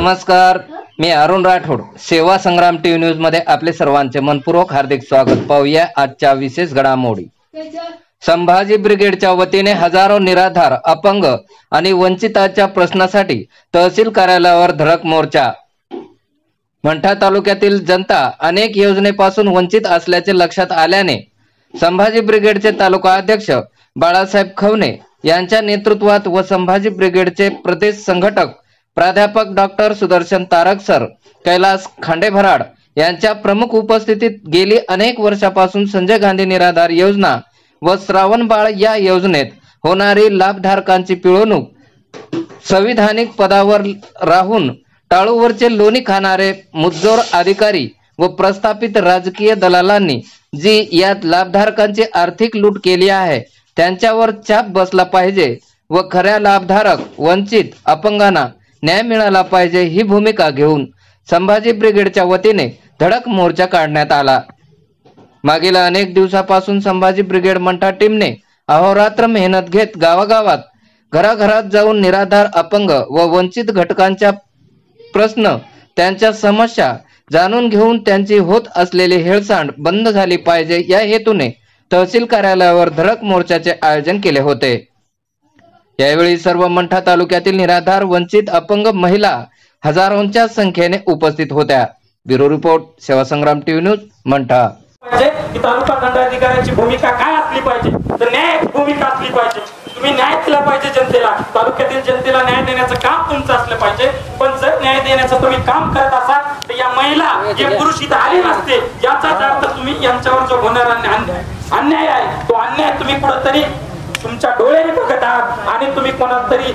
नमस्कार, मी अरुण राठोड. सेवा संग्राम TV news मध्ये आपले सर्वांचे मनपूर्वक हार्दिक स्वागत. पाहूया आजच्या विशेष घडामोडी. संभाजी ब्रिगेडच्या वतीने हजारो निराधार, अपंग आणि वंचितांच्या प्रश्नासाठी तहसील कार्यालयावर धडक मोर्चा. मंठा तालुक्यातील जनता अनेक योजनेपासून वंचित असल्याचे लक्षात आल्याने संभाजी ब्रिगेडचे तालुका अध्यक्ष बाळासाहेब खवणे यांच्या नेतृत्वात व संभाजी ब्रिगेडचे प्रदेश संघटक प्राध्यापक डॉक्टर सुदर्शन तारक सर, कैलास खांडेभराड यांच्या प्रमुख उपस्थितीत गेली अनेक वर्षापासून संजय गांधी निराधार योजना व श्रावण बाळ या योजनेत होणारी लाभधारकांची पिळवणूक, संविधानिक पदावर राहून टाळूवरचे लोणी खाणारे मुजोर अधिकारी व प्रस्थापित राजकीय दलालांनी जी यात लाभधारकांची आर्थिक लूट केली आहे त्यांच्यावर चाप बसला पाहिजे व खऱ्या लाभधारक, वंचित, अपंगांना न्याय मिळाला पाहिजे ही भूमिका घेऊन संभाजी ब्रिगेडच्या वतीने धडक मोर्चा काढण्यात आला. मागील अनेक दिवसापासून संभाजी ब्रिगेड मंठा टीमने अहोरात्र मेहनत घेत गावागावात, घराघरात जाऊन निराधार, अपंग व वंचित घटकांच्या प्रश्न, त्यांच्या समस्या जाणून घेऊन त्यांची होत असलेली हेळसांड बंद झाली पाहिजे या हेतूने तहसील कार्यालयावर धडक मोर्चाचे आयोजन केले होते. यावेळी सर्व मंठा तालुक्यातील निराधार, वंचित, अपंग महिला हजारोंच्या संख्येने उपस्थित होत्या. ब्युरो रिपोर्ट, सेवा संग्राम टीव्ही न्यूज, मंठा. तालुका दंडाधिकाऱ्याची भूमिका काय असली पाहिजे तर न्याय भूमिका असली पाहिजे. तुम्ही न्याय दिला पाहिजे जनतेला, तालुक्यातील जनतेला न्याय देण्याचं काम तुमचं असलं पाहिजे. पण जर न्याय देण्याचं तुम्ही काम करत असाल तर या महिला, जे पुरुष इथं आले नसते, याचाच अर्थ तुम्ही यांच्यावर जो होणारा अन्याय आहे तो अन्याय तुम्ही कुठंतरी तुमच्या डोळ्याने बघत आहात आणि तुम्ही कोणाला तरी